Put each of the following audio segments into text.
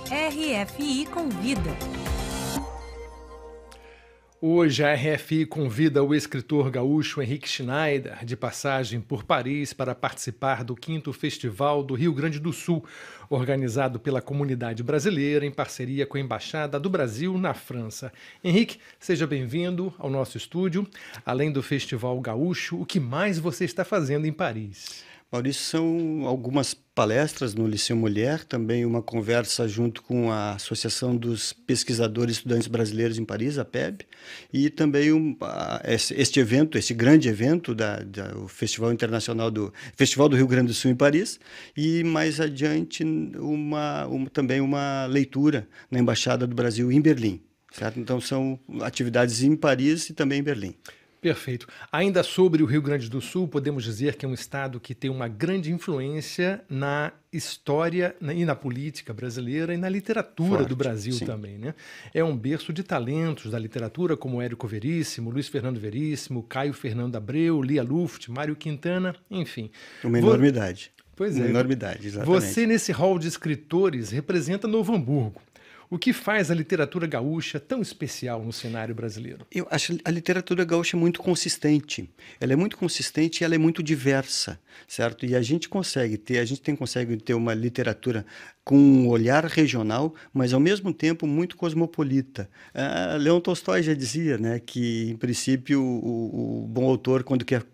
RFI Convida. Hoje a RFI convida o escritor gaúcho Henrique Schneider, de passagem por Paris, para participar do 5º Festival do Rio Grande do Sul, organizado pela comunidade brasileira em parceria com a Embaixada do Brasil na França. Henrique, seja bem-vindo ao nosso estúdio. Além do Festival Gaúcho, o que mais você está fazendo em Paris? Maurício, são algumas palestras no Liceu Mulher, também uma conversa junto com a Associação dos Pesquisadores e Estudantes Brasileiros em Paris, a PEB, e também este grande evento o Festival Internacional Festival do Rio Grande do Sul em Paris, e mais adiante também uma leitura na Embaixada do Brasil em Berlim, certo? Então são atividades em Paris e também em Berlim. Perfeito. Ainda sobre o Rio Grande do Sul, podemos dizer que é um estado que tem uma grande influência na história e na política brasileira e na literatura do Brasil, sim, também, né? É um berço de talentos da literatura como Érico Veríssimo, Luiz Fernando Veríssimo, Caio Fernando Abreu, Lia Luft, Mário Quintana, enfim. Uma enormidade. Pois é. Uma enormidade, exatamente. Você, nesse hall de escritores, representa Novo Hamburgo. O que faz a literatura gaúcha tão especial no cenário brasileiro? Eu acho a literatura gaúcha muito consistente. Ela é muito consistente e ela é muito diversa, certo? E a gente consegue ter uma literatura com um olhar regional, mas ao mesmo tempo muito cosmopolita. Leão Tolstói já dizia, né, que em princípio o bom autor, quando quer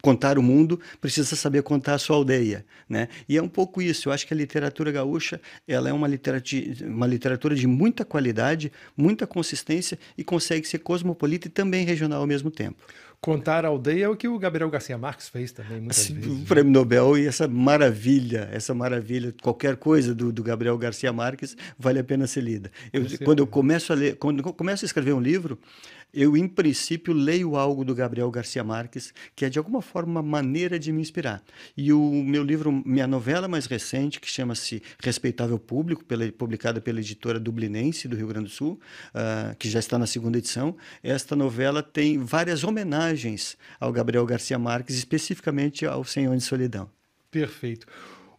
contar o mundo, precisa saber contar a sua aldeia, né? E é um pouco isso. Eu acho que a literatura gaúcha, ela é uma literatura de muita qualidade, muita consistência e consegue ser cosmopolita e também regional ao mesmo tempo. Contar a aldeia é o que o Gabriel Garcia Marques fez também muitas vezes. O Prêmio Nobel e essa maravilha, qualquer coisa do Gabriel Garcia Marques vale a pena ser lida. Quando eu começo a escrever um livro, eu, em princípio, leio algo do Gabriel Garcia Marques, que é, de alguma forma, uma maneira de me inspirar. E o meu livro, minha novela mais recente, que chama-se Respeitável Público, publicada pela editora Dublinense, do Rio Grande do Sul, que já está na 2ª edição, esta novela tem várias homenagens ao Gabriel Garcia Marques, especificamente ao 100 Anos de Solidão. Perfeito.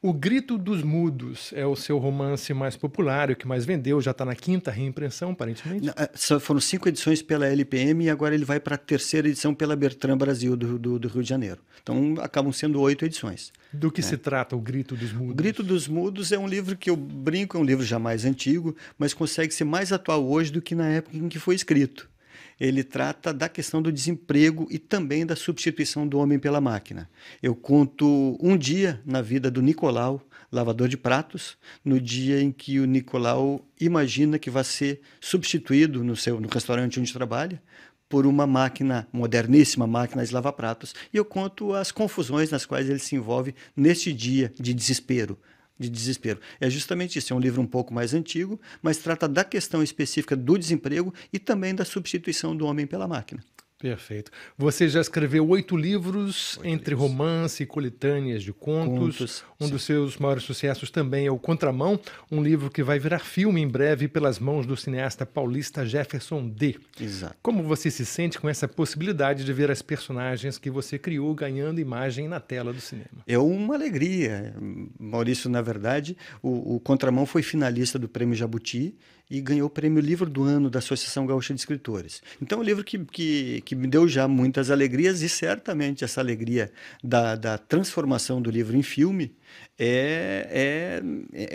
O Grito dos Mudos é o seu romance mais popular, o que mais vendeu, já está na 5ª reimpressão, aparentemente? Foram 5 edições pela LPM e agora ele vai para a 3ª edição pela Bertrand Brasil, do Rio de Janeiro. Então, acabam sendo 8 edições. Do que se trata o Grito dos Mudos? O Grito dos Mudos é um livro que eu brinco, é um livro já mais antigo, mas consegue ser mais atual hoje do que na época em que foi escrito. Ele trata da questão do desemprego e também da substituição do homem pela máquina. Eu conto um dia na vida do Nicolau, lavador de pratos, no dia em que o Nicolau imagina que vai ser substituído no restaurante onde trabalha por uma máquina, moderníssima máquina de lavar pratos. E eu conto as confusões nas quais ele se envolve neste dia de desespero. É justamente isso, é um livro um pouco mais antigo, mas trata da questão específica do desemprego e também da substituição do homem pela máquina. Perfeito. Você já escreveu 8 livros, entre romance e coletâneas de contos. Um dos seus maiores sucessos também é o Contramão, um livro que vai virar filme em breve pelas mãos do cineasta paulista Jefferson D. Exato. Como você se sente com essa possibilidade de ver as personagens que você criou ganhando imagem na tela do cinema? É uma alegria, Maurício. Na verdade, o Contramão foi finalista do Prêmio Jabuti e ganhou o Prêmio Livro do Ano da Associação Gaúcha de Escritores. Então, é um livro que me deu já muitas alegrias e certamente essa alegria da transformação do livro em filme é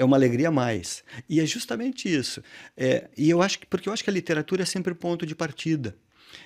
uma alegria a mais. E é justamente isso. Porque eu acho que a literatura é sempre ponto de partida.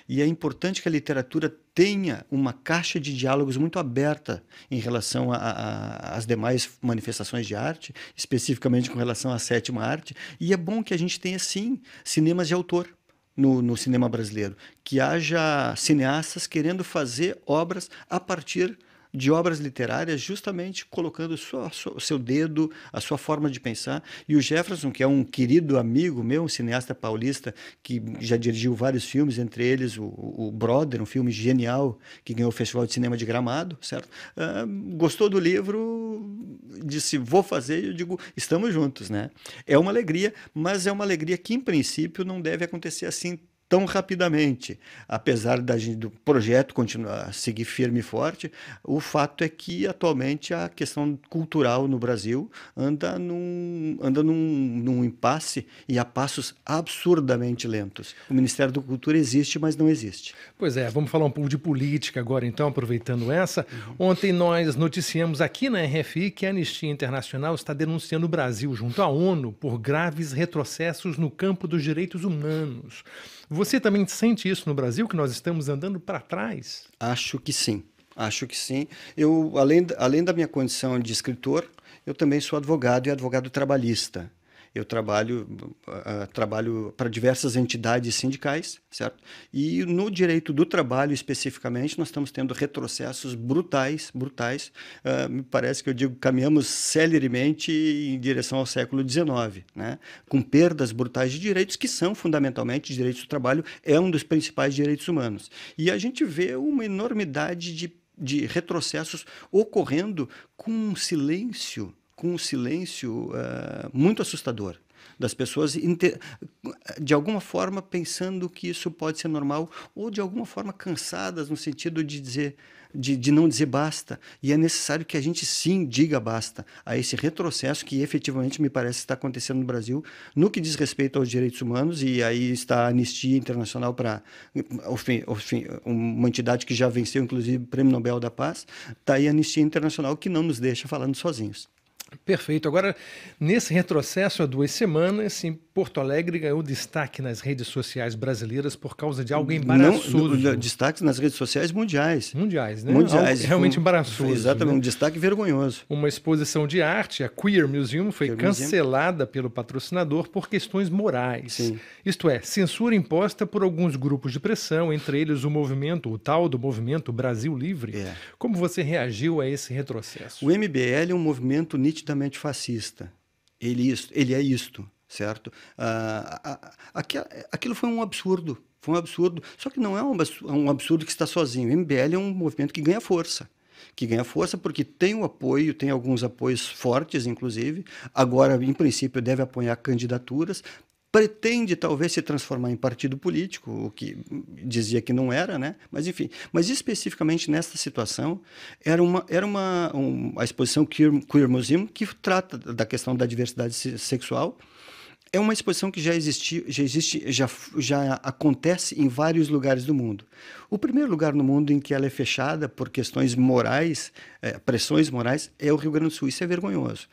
E é importante que a literatura tenha uma caixa de diálogos muito aberta em relação às demais manifestações de arte, especificamente com relação à 7ª arte. E é bom que a gente tenha, sim, cinemas de autor no cinema brasileiro, que haja cineastas querendo fazer obras a partir de obras literárias, justamente colocando o seu dedo, a sua forma de pensar. E o Jefferson, que é um querido amigo meu, um cineasta paulista, que já dirigiu vários filmes, entre eles o Brother, um filme genial, que ganhou o Festival de Cinema de Gramado, certo? Gostou do livro, disse, vou fazer, e eu digo, estamos juntos, né? É uma alegria, mas é uma alegria que, em princípio, não deve acontecer assim tão rapidamente, apesar do projeto continuar a seguir firme e forte. O fato é que atualmente a questão cultural no Brasil anda num impasse e a passos absurdamente lentos. O Ministério da Cultura existe, mas não existe. Pois é, vamos falar um pouco de política agora então, aproveitando essa. Ontem nós noticiamos aqui na RFI que a Anistia Internacional está denunciando o Brasil junto à ONU por graves retrocessos no campo dos direitos humanos. Você também sente isso no Brasil, que nós estamos andando para trás? Acho que sim. Acho que sim. Eu, além da minha condição de escritor, eu também sou advogado e advogado trabalhista. Eu trabalho para diversas entidades sindicais, certo? E no direito do trabalho, especificamente, nós estamos tendo retrocessos brutais. Me parece que eu digo, caminhamos celeremente em direção ao século XIX, né? Com perdas brutais de direitos que são, fundamentalmente, direitos do trabalho, é um dos principais direitos humanos. E a gente vê uma enormidade de retrocessos ocorrendo com um silêncio muito assustador das pessoas, de alguma forma pensando que isso pode ser normal, ou de alguma forma cansadas no sentido de não dizer basta. E é necessário que a gente sim diga basta a esse retrocesso que efetivamente me parece estar acontecendo no Brasil no que diz respeito aos direitos humanos. E aí está a Anistia Internacional, para uma entidade que já venceu inclusive o Prêmio Nobel da Paz. Está aí a Anistia Internacional, que não nos deixa falando sozinhos. Perfeito. Agora, nesse retrocesso há 2 semanas, em Porto Alegre ganhou destaque nas redes sociais brasileiras por causa de algo embaraçoso. Destaques nas redes sociais mundiais. Mundiais, né? Mundiais. Algo realmente embaraçoso. Exatamente, né? um destaque vergonhoso. Uma exposição de arte, a Queer Museum, foi cancelada pelo patrocinador por questões morais. Sim. Isto é, censura imposta por alguns grupos de pressão, entre eles o tal do movimento Brasil Livre. É. Como você reagiu a esse retrocesso? O MBL é um movimento nitidamente fascista. Ele é isto, certo? Aquilo foi um absurdo. Só que não é um absurdo que está sozinho. O MBL é um movimento que ganha força. Porque tem o apoio, tem alguns apoios fortes, inclusive. Agora, em princípio, deve apoiar candidaturas. Pretende talvez se transformar em partido político, o que dizia que não era, né? Mas enfim, especificamente nesta situação, a exposição Queer Museum, que trata da questão da diversidade sexual. É uma exposição que já acontece em vários lugares do mundo. O primeiro lugar no mundo em que ela é fechada por questões morais, pressões morais, é o Rio Grande do Sul. Isso é vergonhoso.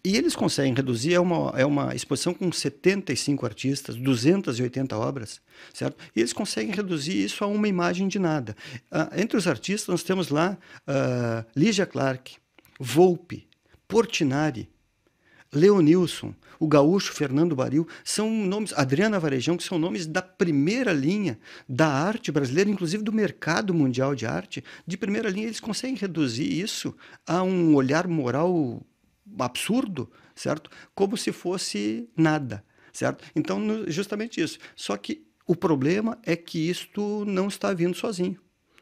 E eles conseguem reduzir, é uma exposição com 75 artistas, 280 obras, certo? E eles conseguem reduzir isso a uma imagem de nada. Entre os artistas, nós temos lá Lígia Clark, Volpe, Portinari, Leonilson, o gaúcho Fernando Baril, são nomes, Adriana Varejão, que são nomes da primeira linha da arte brasileira, inclusive do mercado mundial de arte. De primeira linha, eles conseguem reduzir isso a um olhar moral absurdo, certo? Como se fosse nada, certo? Então, justamente isso. Só que o problema é que isto não está vindo sozinho.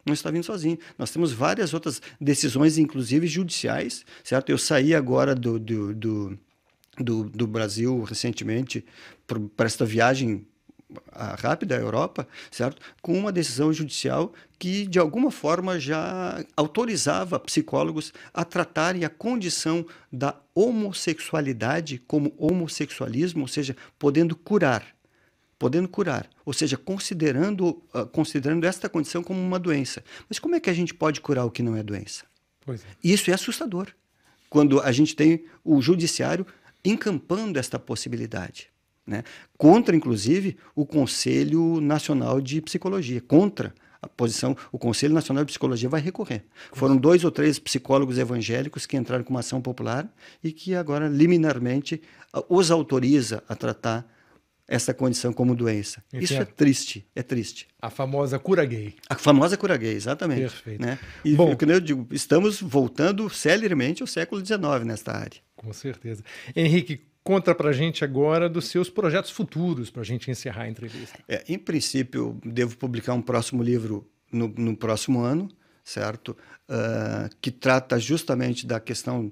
Não está vindo sozinho. Nós temos várias outras decisões, inclusive judiciais, certo? Eu saí agora do Brasil recentemente para esta viagem rápida à Europa, certo? Com uma decisão judicial que de alguma forma já autorizava psicólogos a tratarem a condição da homossexualidade como homossexualismo, ou seja, podendo curar, ou seja, considerando esta condição como uma doença. Mas como é que a gente pode curar o que não é doença? Pois é. Isso é assustador, quando a gente tem o judiciário encampando esta possibilidade, né? Contra, inclusive, o Conselho Nacional de Psicologia, contra a posição, o Conselho Nacional de Psicologia vai recorrer. Foram 2 ou 3 psicólogos evangélicos que entraram com uma ação popular e que agora, liminarmente, os autoriza a tratar essa condição como doença. Isso é triste, é triste. A famosa cura gay. A famosa cura gay, exatamente. Perfeito. Né? E, bom, como eu digo, estamos voltando celeremente ao século XIX nesta área. Com certeza. Henrique, conta pra gente agora dos seus projetos futuros, para a gente encerrar a entrevista. Em princípio, devo publicar um próximo livro no próximo ano, certo? que trata justamente da questão.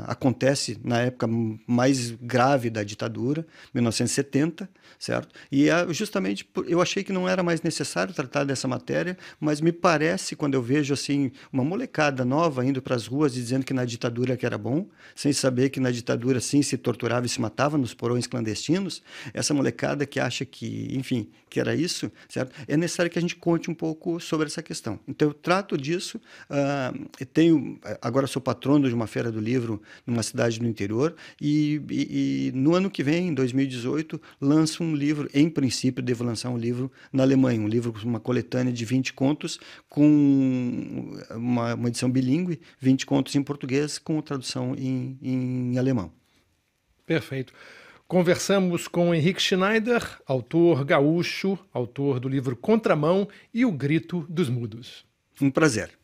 Acontece na época mais grave da ditadura, 1970, certo? E justamente eu achei que não era mais necessário tratar dessa matéria, mas me parece, quando eu vejo assim uma molecada nova indo para as ruas e dizendo que na ditadura que era bom, sem saber que na ditadura sim se torturava e se matava nos porões clandestinos, essa molecada que acha que, enfim, que era isso, certo? É necessário que a gente conte um pouco sobre essa questão. Então eu trato disso, agora sou patrono de uma feira do livro numa cidade do interior e no ano que vem, em 2018, lanço um livro, em princípio devo lançar um livro na Alemanha, um livro, uma coletânea de 20 contos com uma edição bilíngue, 20 contos em português com tradução em alemão. Perfeito. Conversamos com Henrique Schneider, autor gaúcho, autor do livro Contramão e O Grito dos Mudos. Um prazer.